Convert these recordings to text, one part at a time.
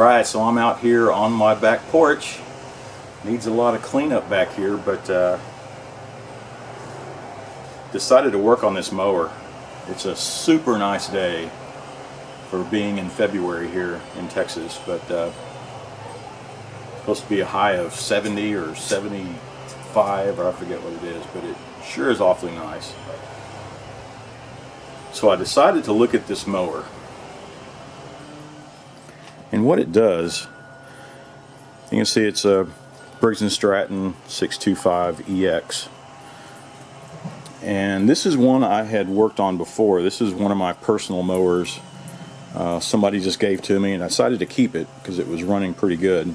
Alright, so I'm out here on my back porch. Needs a lot of cleanup back here, but decided to work on this mower. It's a super nice day for being in February here in Texas, but supposed to be a high of 70 or 75, or I forget what it is, but it sure is awfully nice. So I decided to look at this mower. And what it does, you can see it's a Briggs & Stratton 625EX. And this is one I had worked on before. This is one of my personal mowers. Somebody just gave to me, and I decided to keep it because it was running pretty good.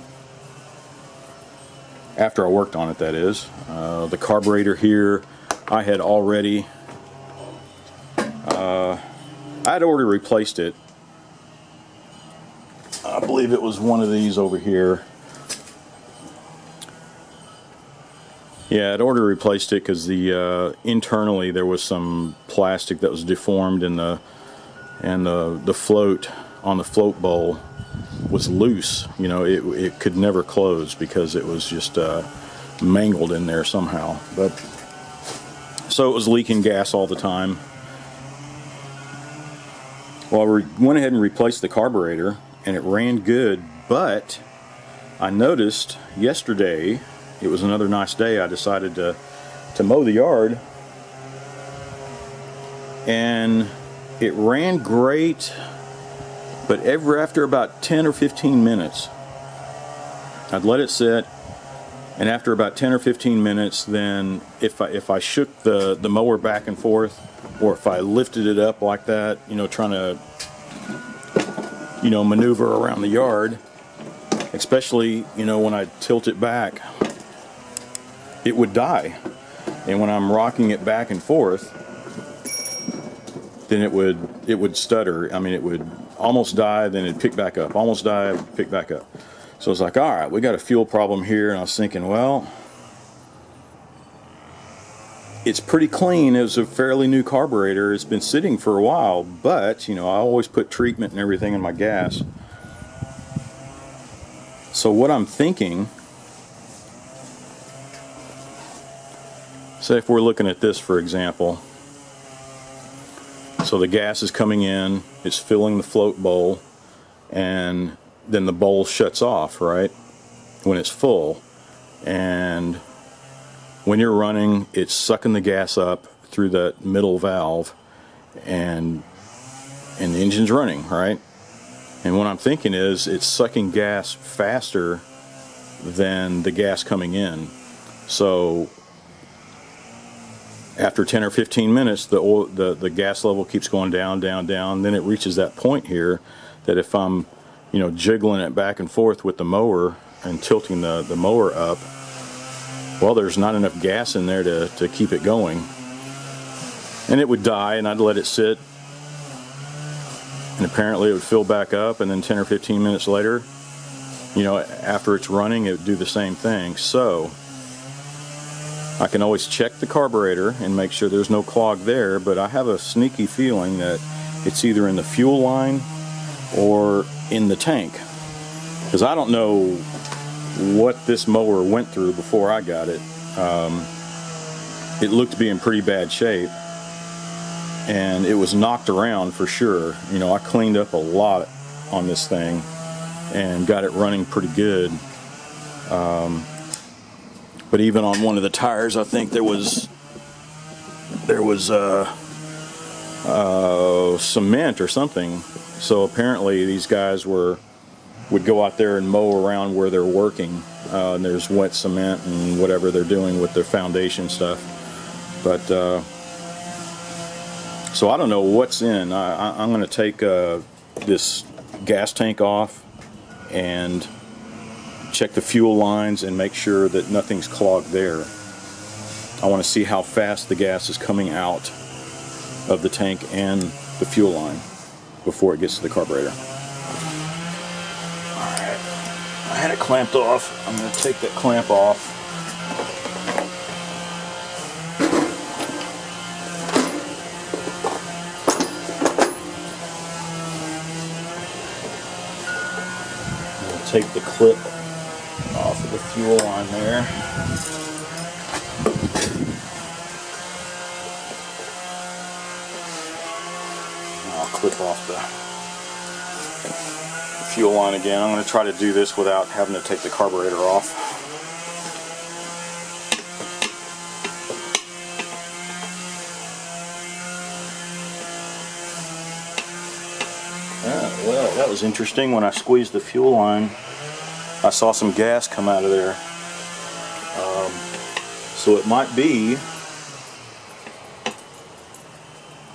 After I worked on it, that is. The carburetor here, I had already replaced it. I believe it was one of these over here. Yeah, I'd already replaced it because the internally there was some plastic that was deformed, and the float on the float bowl was loose. You know, it could never close because it was just mangled in there somehow. But so it was leaking gas all the time. Well, I went ahead and replaced the carburetor, and it ran good, but I noticed yesterday, it was another nice day, I decided to mow the yard, and it ran great, but after about 10 or 15 minutes, I'd let it sit, and after about 10 or 15 minutes, then if I shook the mower back and forth, or if I lifted it up like that, you know, trying to, you know, maneuver around the yard, especially, you know, when I tilt it back, it would die. And when I'm rocking it back and forth, then it would stutter. I mean, it would almost die, then it'd pick back up, almost die, pick back up. So it's like, all right, we got a fuel problem here. And I was thinking, well, it's pretty clean. It was a fairly new carburetor. It's been sitting for a while, but, you know, I always put treatment and everything in my gas. So what I'm thinking, say if we're looking at this, for example, so the gas is coming in, it's filling the float bowl, and then the bowl shuts off, right, when it's full. And when you're running, it's sucking the gas up through that middle valve, and the engine's running, right? And what I'm thinking is it's sucking gas faster than the gas coming in. So after 10 or 15 minutes, the gas level keeps going down, down, down. Then it reaches that point here that if I'm, you know, jiggling it back and forth with the mower and tilting the mower up, well, there's not enough gas in there to keep it going. And it would die, and I'd let it sit. And apparently it would fill back up, and then 10 or 15 minutes later, you know, after it's running, it would do the same thing. So I can always check the carburetor and make sure there's no clog there, but I have a sneaky feeling that it's either in the fuel line or in the tank. Because I don't know what this mower went through before I got it. It looked to be in pretty bad shape, and it was knocked around for sure. You know, I cleaned up a lot on this thing and got it running pretty good. But even on one of the tires, I think there was cement or something. So apparently these guys would go out there and mow around where they're working, and there's wet cement and whatever they're doing with their foundation stuff. But so I don't know what's in. I'm going to take this gas tank off and check the fuel lines and make sure that nothing's clogged there. I want to see how fast the gas is coming out of the tank and the fuel line before it gets to the carburetor. Alright, I had it clamped off. I'm going to take that clamp off. take the clip off of the fuel line there. I'll clip off the fuel line again. I'm going to try to do this without having to take the carburetor off. Well, that was interesting. When I squeezed the fuel line, I saw some gas come out of there. So it might be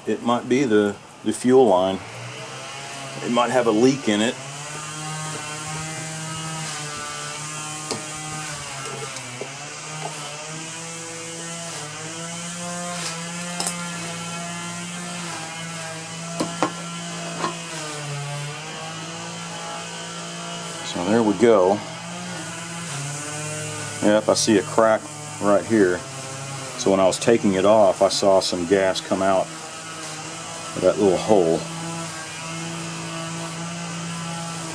the fuel line. It might have a leak in it. So there we go. Yep, I see a crack right here. So when I was taking it off, I saw some gas come out of that little hole.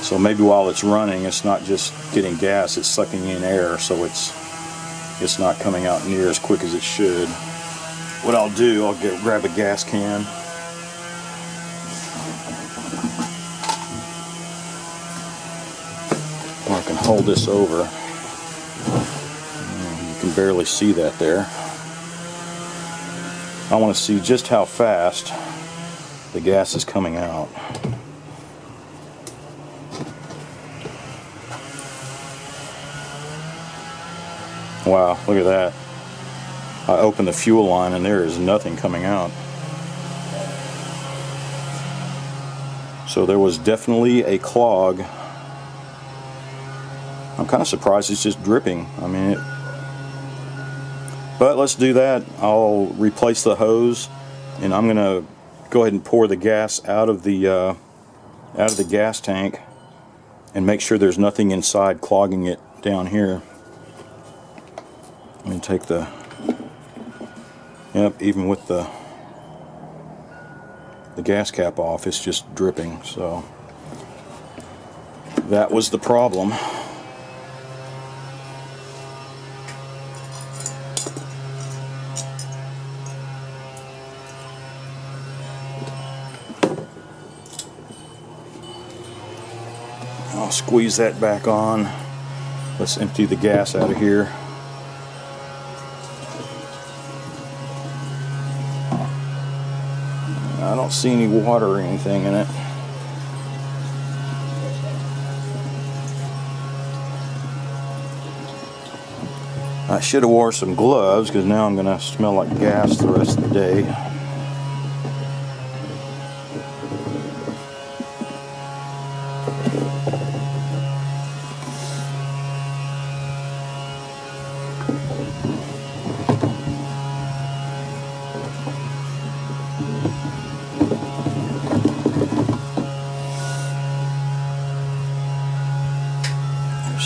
So maybe while it's running, it's not just getting gas, it's sucking in air, so it's not coming out near as quick as it should. What I'll do, I'll grab a gas can. I can hold this over. You can barely see that there. I want to see just how fast the gas is coming out. Wow, look at that. I opened the fuel line and there is nothing coming out. So there was definitely a clog. I'm kind of surprised it's just dripping. I mean, but let's do that. I'll replace the hose, and I'm gonna go ahead and pour the gas out of the gas tank, and make sure there's nothing inside clogging it down here. Let me take the. Yep, even with the gas cap off, it's just dripping. So that was the problem. I'll squeeze that back on. Let's empty the gas out of here. I don't see any water or anything in it. I should have wore some gloves because now I'm going to smell like gas the rest of the day.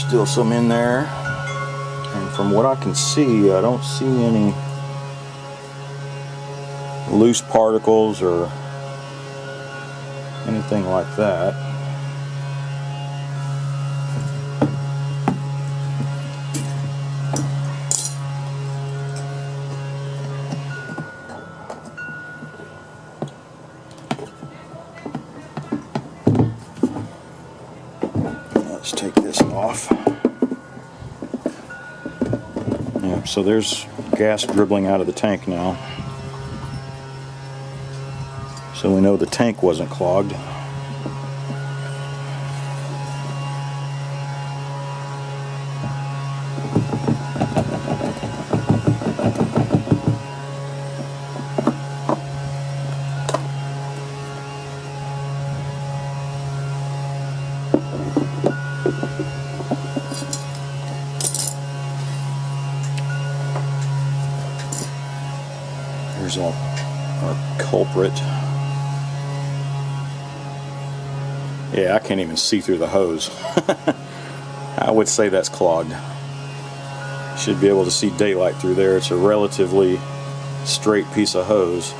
Still some in there, and from what I can see, I don't see any loose particles or anything like that. Let's take this off. Yeah, so there's gas dribbling out of the tank now. So we know the tank wasn't clogged. Here's our culprit. Yeah, I can't even see through the hose. I would say that's clogged. Should be able to see daylight through there. It's a relatively straight piece of hose.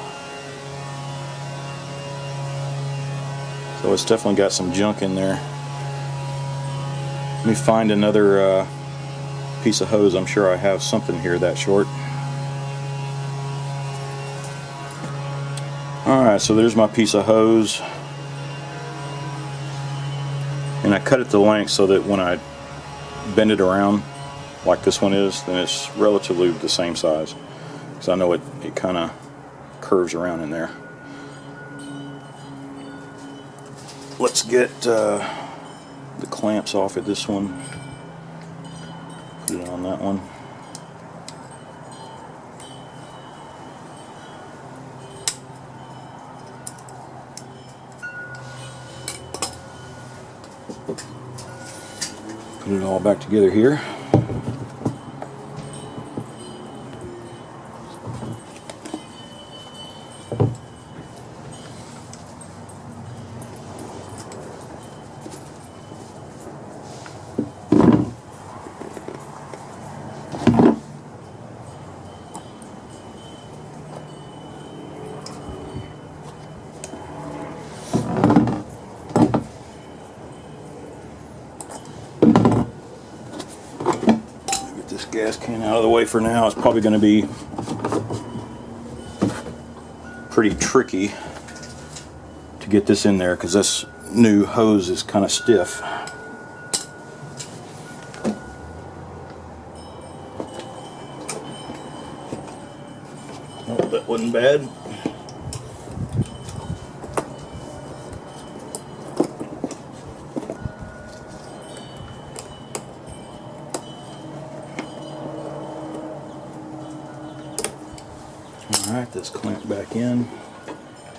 So it's definitely got some junk in there. Let me find another piece of hose. I'm sure I have something here that short. Alright, so there's my piece of hose. And I cut it to length so that when I bend it around like this one is, then it's relatively the same size. Because I know it kind of curves around in there. Let's get the clamps off at this one. Put it on that one. Put it all back together here. Gas can out of the way for now. It's probably going to be pretty tricky to get this in there because this new hose is kind of stiff. Oh, that wasn't bad. Alright, this clamp back in.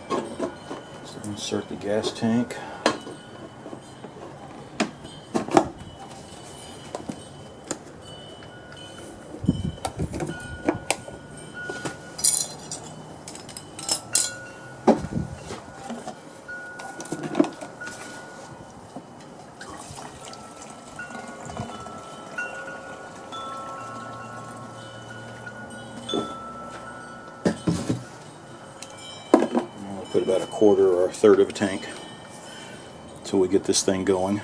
So insert the gas tank. Put about a quarter or a third of a tank until we get this thing going.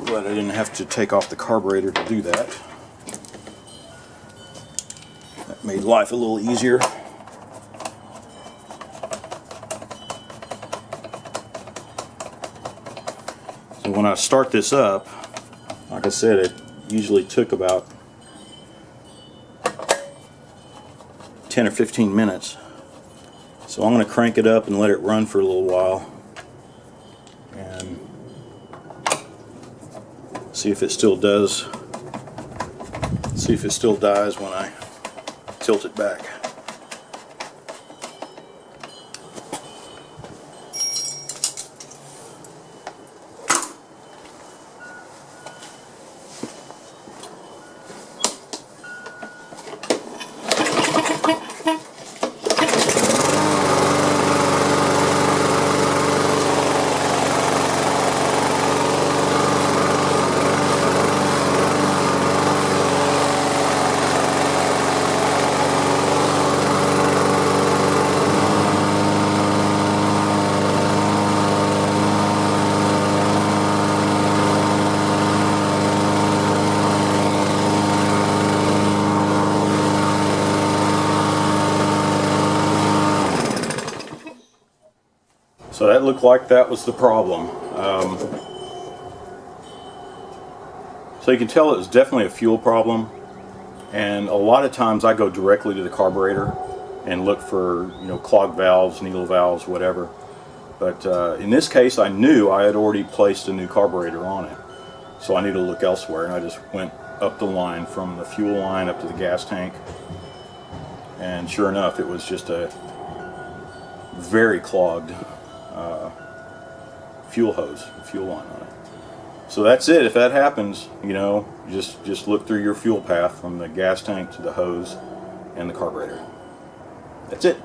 But I didn't have to take off the carburetor to do that. That made life a little easier. So when I start this up, like I said, it usually took about 10 or 15 minutes. So I'm going to crank it up and let it run for a little while and see if it still does. See if it still dies when I tilt it back. So that looked like that was the problem. So you can tell it was definitely a fuel problem, and a lot of times I go directly to the carburetor and look for, you know, clogged valves, needle valves, whatever. But in this case, I knew I had already placed a new carburetor on it, so I need to look elsewhere. And I just went up the line from the fuel line up to the gas tank, and sure enough, it was just a very clogged fuel hose, fuel line on it. So that's it. If that happens, you know, just look through your fuel path from the gas tank to the hose and the carburetor. That's it.